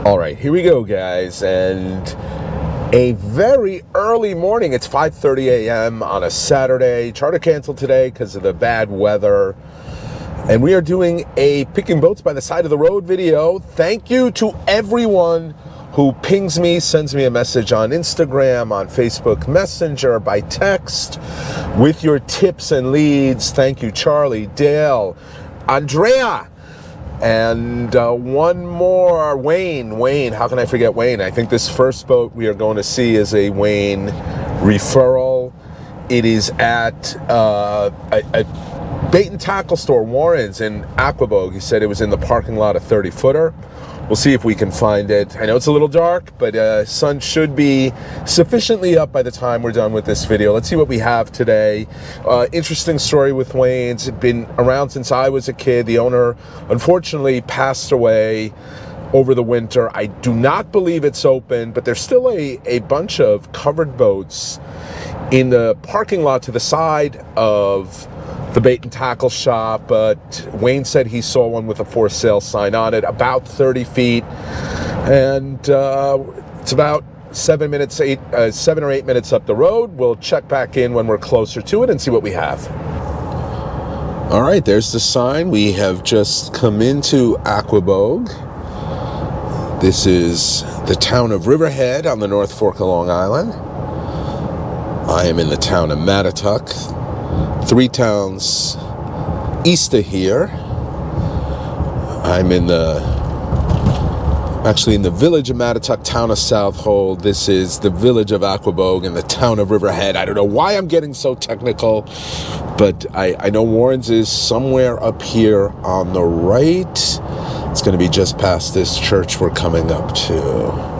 All right, here we go, guys, and a very early morning. It's 5:30 a.m. on a Saturday. Charter canceled today because of the bad weather, and we are doing a picking boats by the side of the road video. Thank you to everyone who pings me, sends me a message on Instagram, on Facebook Messenger, by text with your tips and leads. Thank you, Charlie, Dale, Andrea. And one more, Wayne, how can I forget Wayne? I think this first boat we are going to see is a Wayne referral. It is at a bait and tackle store, Warren's in Aquabogue. He said it was in the parking lot, a 30-footer. We'll see if we can find it. I know it's a little dark, but sun should be sufficiently up by the time we're done with this video. Let's see what we have today. Interesting story with Wayne's. It's been around since I was a kid. The owner, unfortunately, passed away over the winter. I do not believe it's open, but there's still a bunch of covered boats in the parking lot to the side of the bait and tackle shop, but Wayne said he saw one with a for sale sign on it, about 30 feet, and it's about 7 or 8 minutes up the road. We'll check back in when we're closer to it and see what we have. All right, there's the sign. We have just come into Aquabogue. This is the town of Riverhead on the North Fork of Long Island. I am in the town of Montauk, 3 towns east of here. I'm actually in the village of Montauk, town of Southold. This is the village of Aquabogue and the town of Riverhead. I don't know why I'm getting so technical, but I know Warren's is somewhere up here on the right. It's going to be just past this church we're coming up to.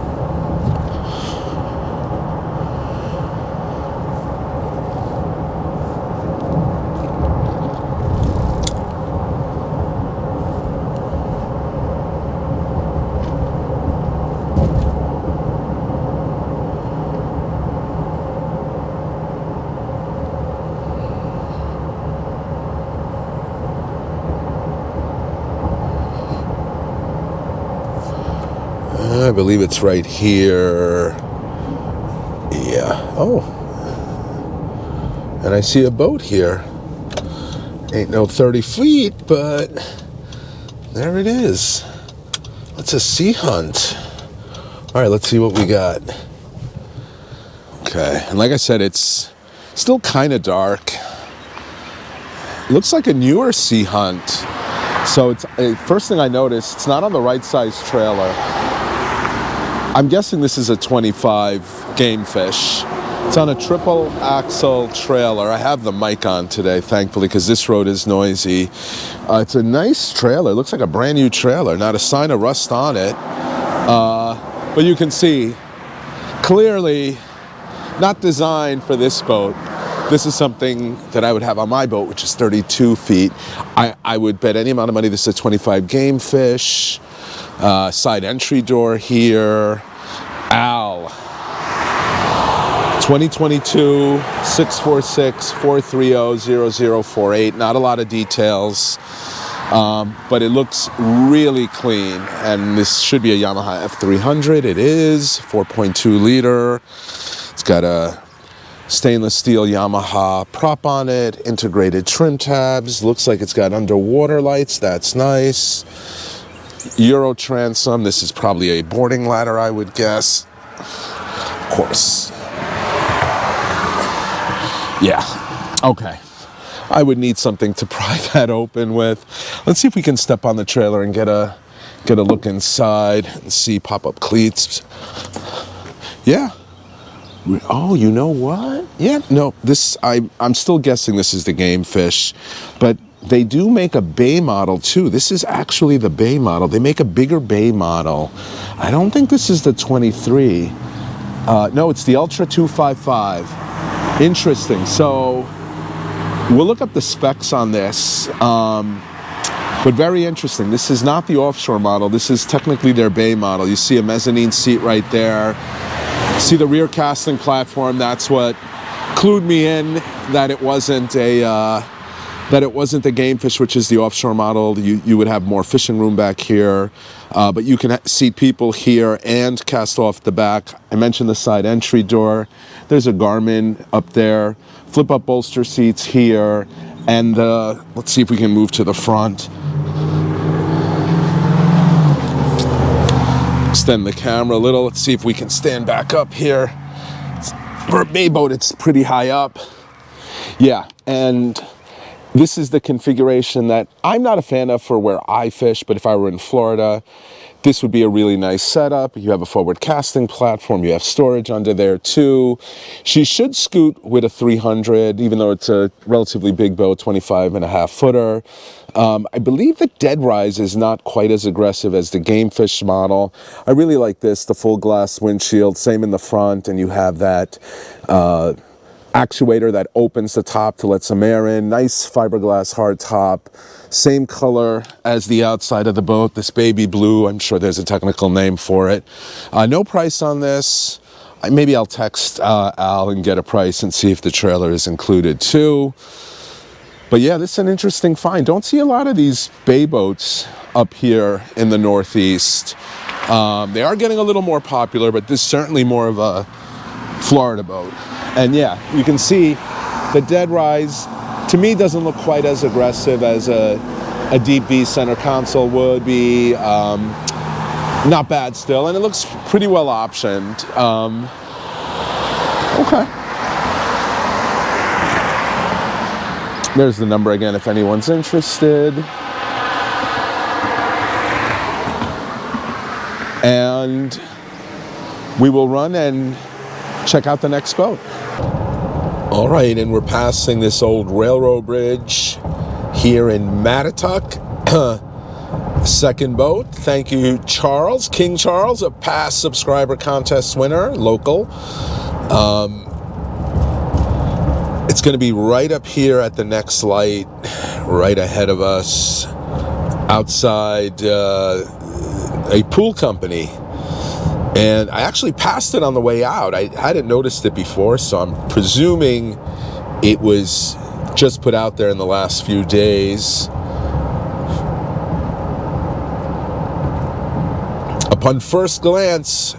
I believe it's right here. Yeah. Oh. And I see a boat here. Ain't no 30 feet, but there it is. It's a sea hunt. All right, let's see what we got. Okay, and like I said, it's still kind of dark. Looks like a newer sea hunt. So it's first thing I noticed, it's not on the right size trailer. I'm guessing this is a 25 game fish. It's on a triple axle trailer. I have the mic on today, thankfully, because this road is noisy. It's a nice trailer. It looks like a brand new trailer. Not a sign of rust on it. But you can see, clearly not designed for this boat. This is something that I would have on my boat, which is 32 feet. I would bet any amount of money this is a 25 game fish. Side entry door here. Al. 2022 646-430-0048. Not a lot of details, but it looks really clean. And this should be a Yamaha F300. It is 4.2 liter. It's got a stainless steel Yamaha prop on it, integrated trim tabs. Looks like it's got underwater lights. That's nice. Euro transom. This is probably a boarding ladder, I would guess. Of course. Yeah. Okay. I would need something to pry that open with. Let's see if we can step on the trailer and get a look inside and see pop-up cleats. Yeah. Oh, you know what? Yeah. No. This I'm still guessing this is the game fish, but they do make a bay model too. This is actually the bay model. They make a bigger bay model. I don't think this is the 23. No, it's the Ultra 255. Interesting. So we'll look up the specs on this. But very interesting. This is not the offshore model. This is technically their bay model. You see a mezzanine seat right there. See the rear casting platform. That's what clued me in that it wasn't a that it wasn't the Game Fish, which is the offshore model. You would have more fishing room back here, but you can seat people here and cast off the back. I mentioned the side entry door. There's a Garmin up there, flip up bolster seats here, and let's see if we can move to the front. Extend the camera a little. Let's see if we can stand back up here. For a bay boat, it's pretty high up. Yeah, and this is the configuration that I'm not a fan of for where I fish, but if I were in Florida, this would be a really nice setup. You have a forward casting platform. You have storage under there too. She should scoot with a 300, even though it's a relatively big boat, 25.5 footer. I believe the dead rise is not quite as aggressive as the Game Fish model. I really like this, the full glass windshield, same in the front, and you have that actuator that opens the top to let some air in. Nice fiberglass hard top. Same color as the outside of the boat, this baby blue. I'm sure there's a technical name for it. No price on this. Maybe I'll text Al and get a price and see if the trailer is included too. But yeah, this is an interesting find. Don't see a lot of these bay boats up here in the Northeast. They are getting a little more popular, but this is certainly more of a Florida boat. And yeah, you can see the dead rise, to me, doesn't look quite as aggressive as a deep V center console would be. Not bad still, and it looks pretty well optioned. Okay. There's the number again if anyone's interested. And we will run and check out the next boat. All right, and we're passing this old railroad bridge here in Montauk. Second boat. Thank you, Charles, King Charles, a past subscriber contest winner, local. It's going to be right up here at the next light, right ahead of us, outside a pool company. And I actually passed it on the way out. I hadn't noticed it before, so I'm presuming it was just put out there in the last few days. Upon first glance,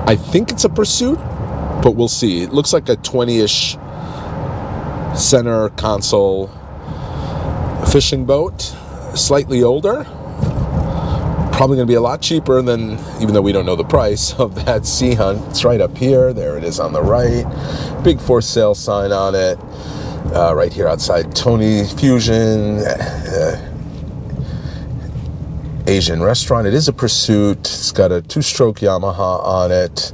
I think it's a Pursuit, but we'll see. It looks like a 20-ish center console fishing boat, slightly older. Probably going to be a lot cheaper than, even though we don't know the price of that Sea Hunt. It's right up here. There it is on the right. Big for sale sign on it. Right here outside Tony Fusion Asian restaurant. It is a Pursuit. It's got a 2-stroke Yamaha on it.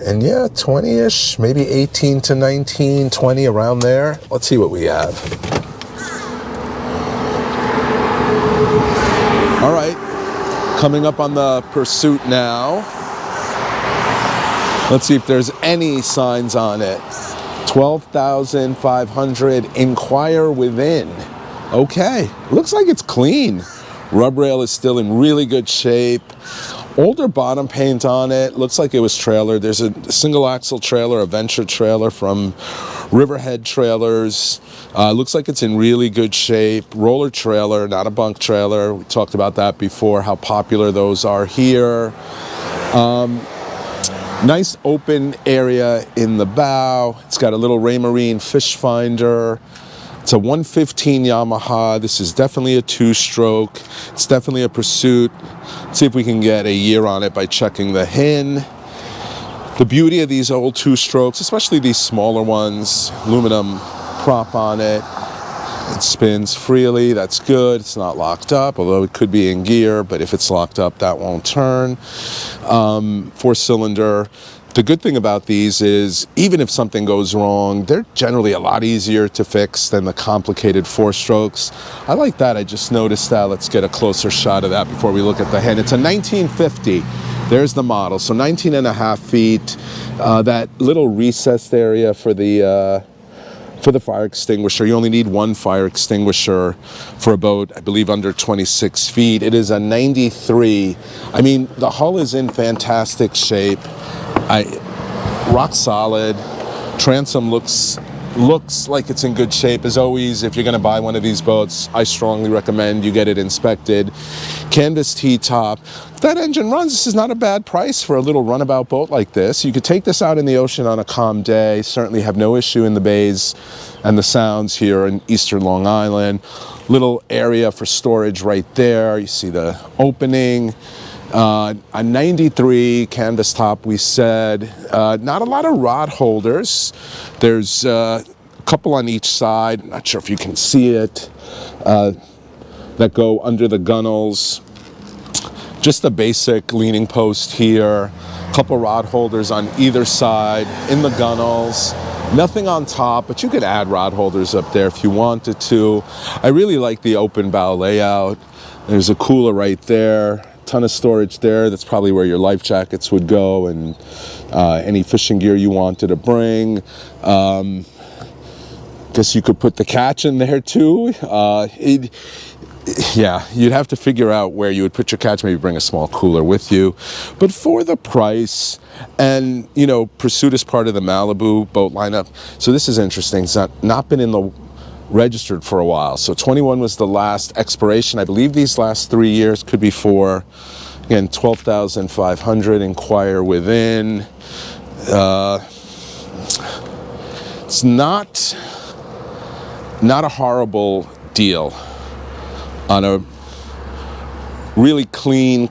And yeah, 20-ish, maybe 18 to 19, 20, around there. Let's see what we have. All right. Coming up on the Pursuit now. Let's see if there's any signs on it. 12,500, inquire within. Okay, looks like it's clean. Rub rail is still in really good shape. Older bottom paint on it. Looks like it was trailer. There's a single axle trailer, a Venture trailer from Riverhead Trailers. Looks like it's in really good shape. Roller trailer, not a bunk trailer. We talked about that before, how popular those are here. Nice open area in the bow. It's got a little Raymarine fish finder. It's a 115 Yamaha. This is definitely a 2-stroke. It's definitely a Pursuit. Let's see if we can get a year on it by checking the HIN. The beauty of these old 2-strokes, especially these smaller ones, aluminum prop on it. It spins freely. That's good. It's not locked up, although it could be in gear, but if it's locked up, that won't turn. 4-cylinder. The good thing about these is, even if something goes wrong, they're generally a lot easier to fix than the complicated 4-strokes. I like that. I just noticed that. Let's get a closer shot of that before we look at the HIN. It's a 1950. There's the model. So 19.5 feet. That little recessed area for the fire extinguisher. You only need one fire extinguisher for a boat, I believe, under 26 feet. It is a 93. I mean, the hull is in fantastic shape. Rock solid. Transom looks looks like it's in good shape. As always, if you're going to buy one of these boats, I strongly recommend you get it inspected. Canvas T-top. If that engine runs, this is not a bad price for a little runabout boat like this. You could take this out in the ocean on a calm day, certainly have no issue in the bays and the sounds here in eastern Long Island. Little area for storage right there. You see the opening. A 93 canvas top, we said. Not a lot of rod holders. There's a couple on each side. I'm not sure if you can see it. That go under the gunnels. Just a basic leaning post here. A couple rod holders on either side in the gunnels. Nothing on top, but you could add rod holders up there if you wanted to. I really like the open bow layout. There's a cooler right there. Ton of storage there. That's probably where your life jackets would go and any fishing gear you wanted to bring. Guess you could put the catch in there too. Yeah, you'd have to figure out where you would put your catch, maybe bring a small cooler with you. But for the price, and you know, Pursuit is part of the Malibu boat lineup. So this is interesting. It's not been in the registered for a while. So 21 was the last expiration. I believe these last 3 years could be for, again, 12,500. Inquire within. It's not a horrible deal on a really clean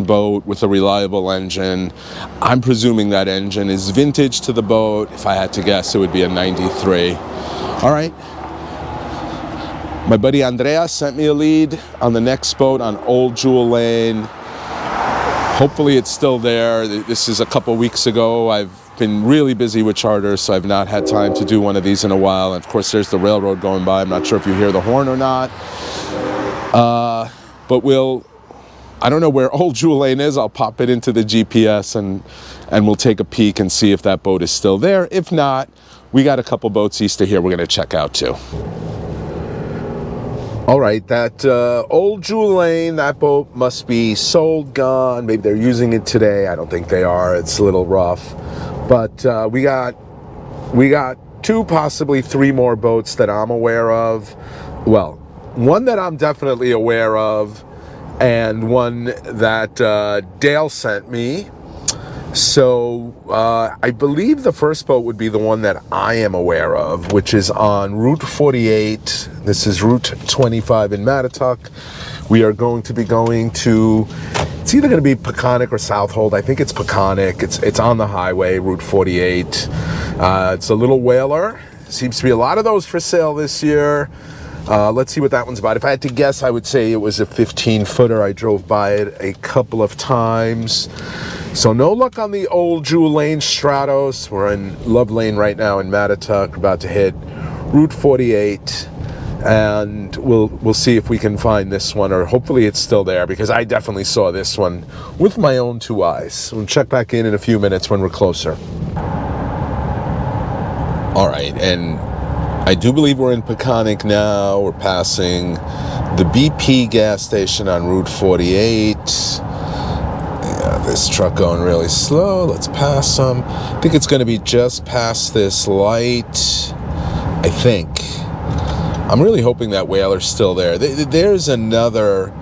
boat with a reliable engine. I'm presuming that engine is vintage to the boat. If I had to guess, it would be a 93. All right. My buddy Andreas sent me a lead on the next boat on Old Jewel Lane. Hopefully it's still there. This is a couple weeks ago. I've been really busy with charters, so I've not had time to do one of these in a while. And of course, there's the railroad going by. I'm not sure if you hear the horn or not. But I don't know where Old Jewel Lane is. I'll pop it into the GPS and we'll take a peek and see if that boat is still there. If not, we got a couple boats east of here we're going to check out too. All right, that Old Jewel Lane, that boat must be sold, gone. Maybe they're using it today. I don't think they are. It's a little rough. But we got 2, possibly 3 more boats that I'm aware of. Well, one that I'm definitely aware of, and one that Dale sent me. So I believe the first boat would be the one that I am aware of, which is on Route 48. This is Route 25 in Montauk. We are going to be going to, it's either going to be Peconic or Southold. I think it's Peconic. It's on the highway, Route 48. It's a little whaler. Seems to be a lot of those for sale this year. Let's see what that one's about. If I had to guess, I would say it was a 15-footer. I drove by it a couple of times. So no luck on the Old Jewel Lane Stratos. We're in Love Lane right now in Montauk, about to hit Route 48. And we'll see if we can find this one, or hopefully it's still there, because I definitely saw this one with my own 2 eyes. We'll check back in a few minutes when we're closer. All right, and I do believe we're in Peconic now. We're passing the BP gas station on Route 48. This truck going really slow. Let's pass them. I think it's going to be just past this light, I think. I'm really hoping that whaler's still there. There's another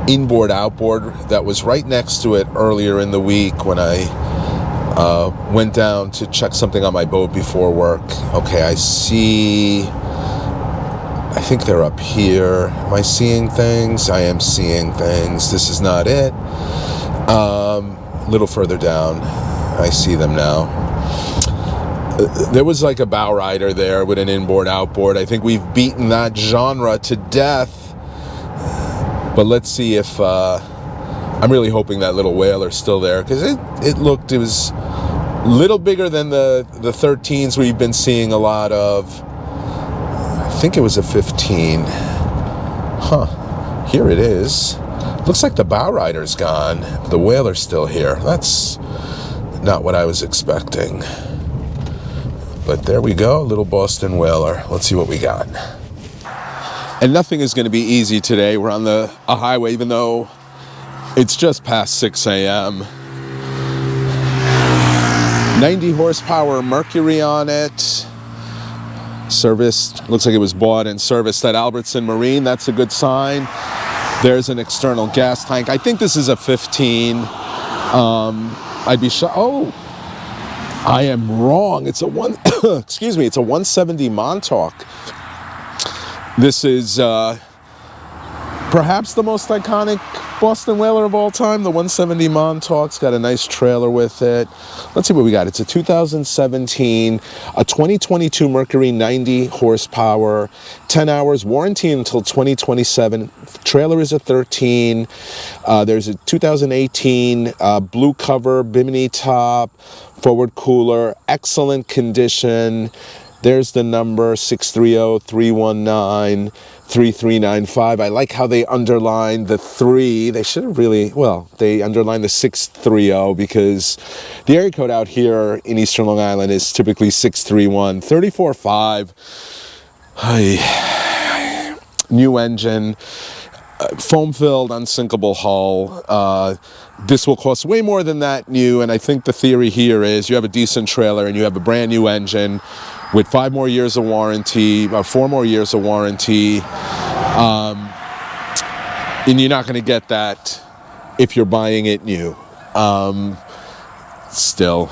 inboard outboard that was right next to it earlier in the week when I went down to check something on my boat before work. Okay, I think they're up here. Am I seeing things? I am seeing things. This is not it. A little further down, I see them now. There was like a bow rider there with an inboard outboard. I think we've beaten that genre to death. But let's see if I'm really hoping that little whaler's still there, because it was a little bigger than the 13s we've been seeing a lot of. I think it was a 15. Here it is. Looks like the bow rider's gone. The whaler's still here. That's not what I was expecting. But there we go, little Boston whaler. Let's see what we got. And nothing is going to be easy today. We're on a highway, even though it's just past 6 a.m. 90 horsepower Mercury on it. Serviced, looks like it was bought and serviced at Albertson Marine. That's a good sign. There's an external gas tank. I think this is a 15. I'd be shocked. Oh, I am wrong. It's a excuse me, it's a 170 Montauk. This is perhaps the most iconic Boston Whaler of all time. The 170 Montauk's got a nice trailer with it. Let's see what we got. It's a 2017, a 2022 Mercury, 90 horsepower, 10 hours, warranty until 2027. Trailer is a 13. There's a 2018 blue cover, bimini top, forward cooler, excellent condition. There's the number, 630-319-3395. I like how they underline the 3. They should have really, well, they underline the 630 because the area code out here in Eastern Long Island is typically 631. 34.5. New engine, foam-filled, unsinkable hull. This will cost way more than that new, and I think the theory here is you have a decent trailer and you have a brand new engine with 5 more years of warranty, 4 more years of warranty, and you're not going to get that if you're buying it new. Still,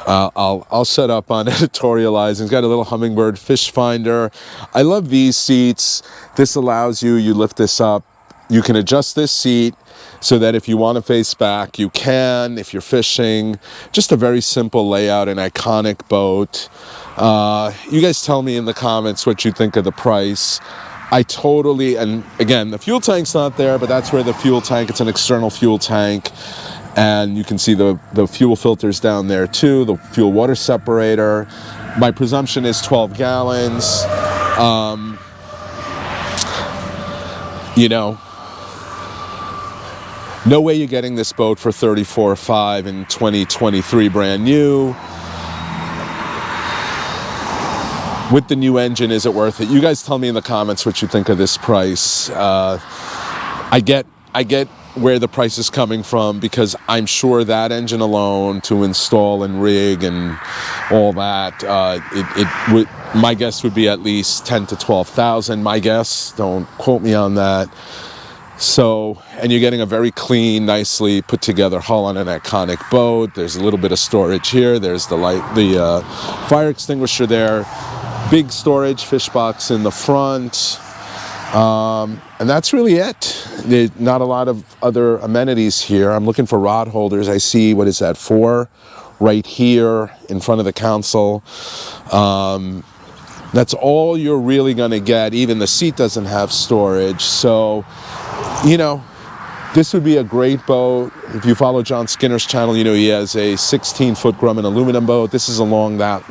I'll shut up on editorializing. It's got a little hummingbird fish finder. I love these seats. This allows you lift this up. You can adjust this seat so that if you want to face back, you can. If you're fishing, just a very simple layout, an iconic boat. You guys tell me in the comments what you think of the price. I totally, and again, the fuel tank's not there, but that's where the fuel tank, it's an external fuel tank. And you can see the fuel filters down there too, the fuel water separator. My presumption is 12 gallons. You know, no way you're getting this boat for $34,500 in 2023 brand new. With the new engine, is it worth it? You guys tell me in the comments what you think of this price. I get where the price is coming from because I'm sure that engine alone to install and rig and all that, my guess would be at least $10,000 to $12,000. My guess, don't quote me on that. So, and you're getting a very clean, nicely put together hull on an iconic boat. There's a little bit of storage here. There's the fire extinguisher there. Big storage, fish box in the front. And that's really it. There's not a lot of other amenities here. I'm looking for rod holders. I see, what is that, 4 right here in front of the console. That's all you're really going to get. Even the seat doesn't have storage. So, you know, this would be a great boat. If you follow John Skinner's channel, you know he has a 16-foot Grumman aluminum boat. This is along that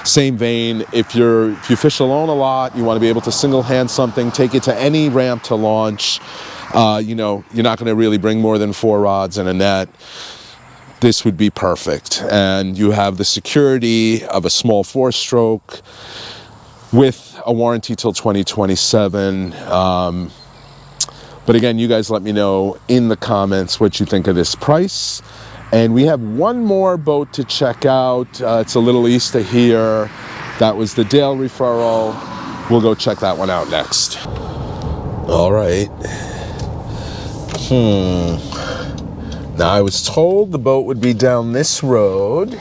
same vein. If you fish alone a lot, you want to be able to single hand something, take it to any ramp to launch. You know, you're not going to really bring more than 4 rods and a net. This would be perfect. And you have the security of a small 4-stroke with a warranty till 2027. But again, you guys let me know in the comments what you think of this price. And we have one more boat to check out. It's a little east of here. That was the Dale referral. We'll go check that one out next. All right. Now, I was told the boat would be down this road.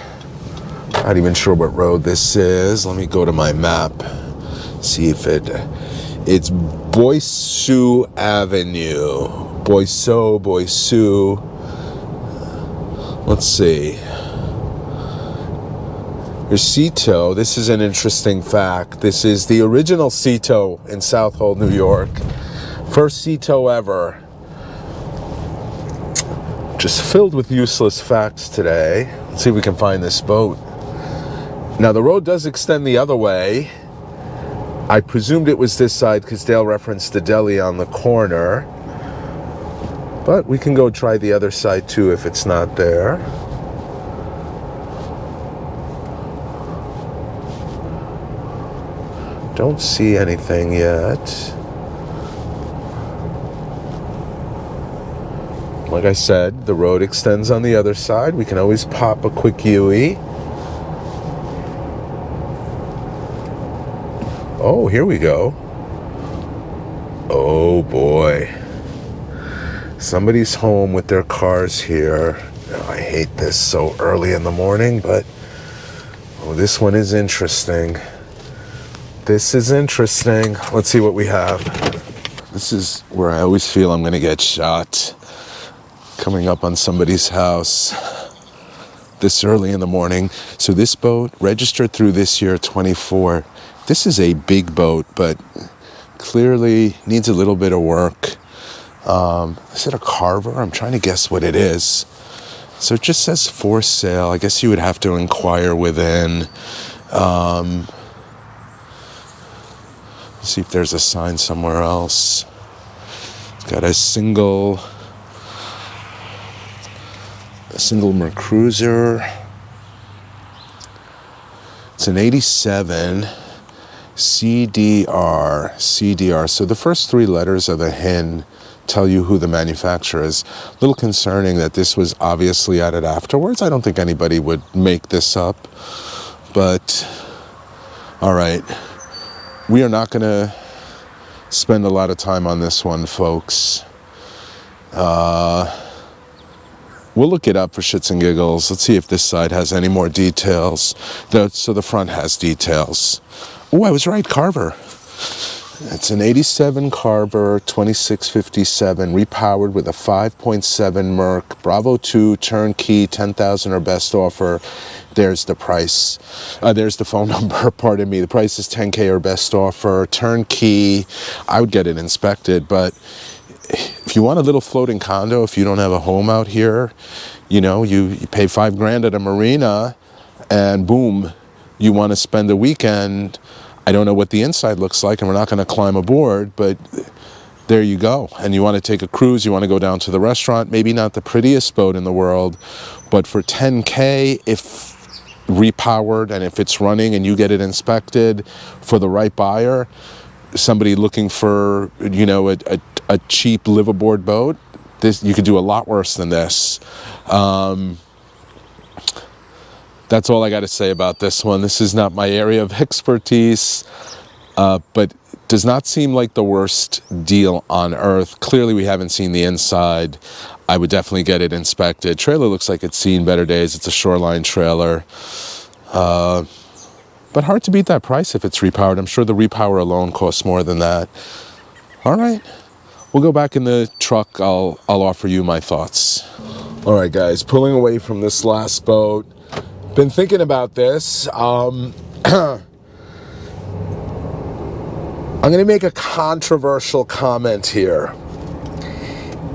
Not even sure what road this is. Let me go to my map. See if it's Boisseau Avenue. Boisseau. Let's see. Here's Cito. This is an interesting fact. This is the original Cito in South Hole, New York. First Cito ever. Just filled with useless facts today. Let's see if we can find this boat. Now, the road does extend the other way. I presumed it was this side because Dale referenced the deli on the corner. But we can go try the other side too if it's not there. Don't see anything yet. Like I said, the road extends on the other side. We can always pop a quick UE. Oh, here we go. Oh boy. Somebody's home with their cars here. Oh, I hate this so early in the morning, but oh, this one is interesting. This is interesting. Let's see what we have. This is where I always feel I'm going to get shot. Coming up on somebody's house this early in the morning. So this boat registered through this year 24. This is a big boat, but clearly needs a little bit of work. Is it a Carver? I'm trying to guess what it is. So it just says for sale. I guess you would have to inquire within. See if there's a sign somewhere else. It's got a single Mercruiser. It's an 87 CDR. So the first three letters of the HIN tell you who the manufacturer is. A little concerning that this was obviously added afterwards. I don't think anybody would make this up. But, all right. We are not going to spend a lot of time on this one, folks. We'll look it up for shits and giggles. Let's see if this side has any more details. So the front has details. Oh, I was right, Carver. It's an 87 Carver 2657, repowered with a 5.7 Merc, Bravo 2, turnkey, 10,000 or best offer. There's the price. There's the phone number, pardon me. The price is 10K or best offer, turnkey. I would get it inspected, but if you want a little floating condo, if you don't have a home out here, you know, you pay $5,000 at a marina and boom, you want to spend a weekend. I don't know what the inside looks like and we're not going to climb aboard, but there you go. And you want to take a cruise, you want to go down to the restaurant, maybe not the prettiest boat in the world, but for 10K, if repowered and if it's running and you get it inspected for the right buyer, somebody looking for, you know, a cheap live-aboard boat, this you could do a lot worse than this. That's all I got to say about this one. This is not my area of expertise, but does not seem like the worst deal on earth. Clearly, we haven't seen the inside. I would definitely get it inspected. Trailer looks like it's seen better days. It's a shoreline trailer. But hard to beat that price if it's repowered. I'm sure the repower alone costs more than that. All right. We'll go back in the truck. I'll offer you my thoughts. All right, guys. Pulling away from this last boat. Been thinking about this. I'm going to make a controversial comment here.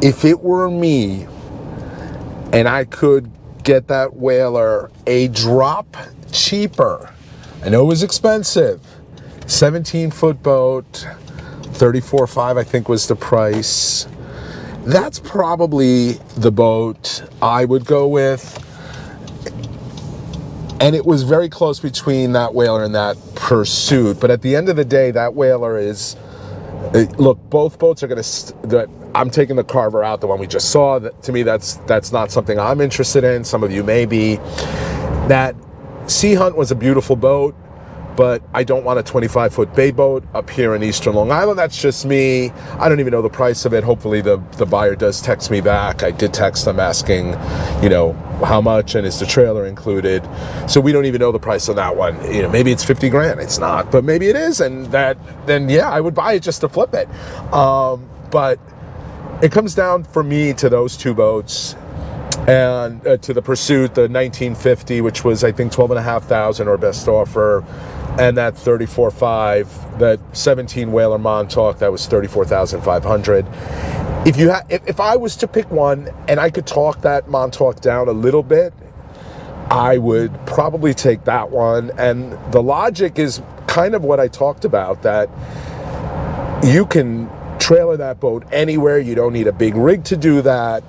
If it were me and I could get that whaler a drop cheaper, I know it was expensive, 17-foot boat, $34,500 I think was the price. That's probably the boat I would go with. And it was very close between that whaler and that Pursuit. But at the end of the day, that whaler is, look, both boats are going to, I'm taking the Carver out, the one we just saw. To me, that's not something I'm interested in. Some of you may be. That Sea Hunt was a beautiful boat, but I don't want a 25-foot bay boat up here in Eastern Long Island. That's just me. I don't even know the price of it. Hopefully the buyer does text me back. I did text them asking, you know, how much and is the trailer included. So we don't even know the price of that one. You know, maybe it's $50,000. It's not, but maybe it is. And then yeah, I would buy it just to flip it. But it comes down for me to those two boats. And to the Pursuit, the 1950, which was, I think, $12,500 or best offer, and that $34,500, that 17 whaler Montauk, that was $34,500. If I was to pick one and I could talk that Montauk down a little bit, I would probably take that one. And the logic is kind of what I talked about, that you can trailer that boat anywhere. You don't need a big rig to do that.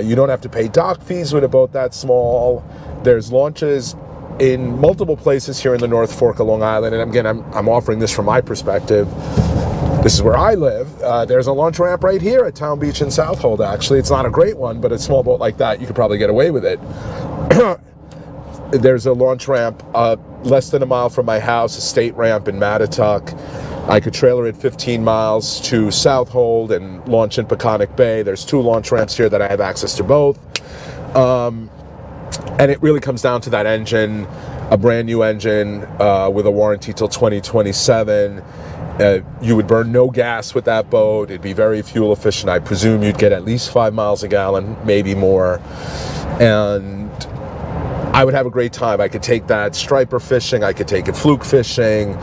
You don't have to pay dock fees with a boat that small. There's launches in multiple places here in the North Fork of Long Island. And again, I'm offering this from my perspective. This is where I live. There's a launch ramp right here at Town Beach in Southold, actually. It's not a great one, but a small boat like that, you could probably get away with it. There's a launch ramp less than a mile from my house, a state ramp in Montauk. I could trailer it 15 miles to Southold and launch in Peconic Bay. There's 2 launch ramps here that I have access to both. And it really comes down to that engine, a brand new engine with a warranty till 2027. You would burn no gas with that boat. It'd be very fuel efficient. I presume you'd get at least 5 miles a gallon, maybe more. And I would have a great time. I could take that striper fishing. I could take it fluke fishing.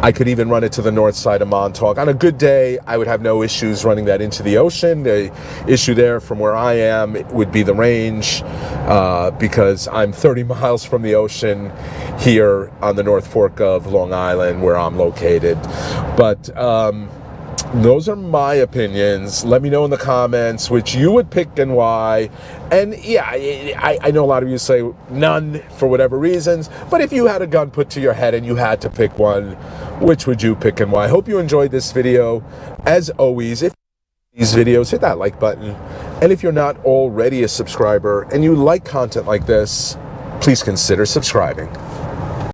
I could even run it to the north side of Montauk. On a good day, I would have no issues running that into the ocean. The issue there from where I am would be the range because I'm 30 miles from the ocean here on the North Fork of Long Island where I'm located. But those are my opinions. Let me know in the comments which you would pick and why. And yeah, I know a lot of you say none for whatever reasons, but if you had a gun put to your head and you had to pick one, which would you pick and why? I hope you enjoyed this video. As always, if these videos, hit that like button. And if you're not already a subscriber and you like content like this, please consider subscribing.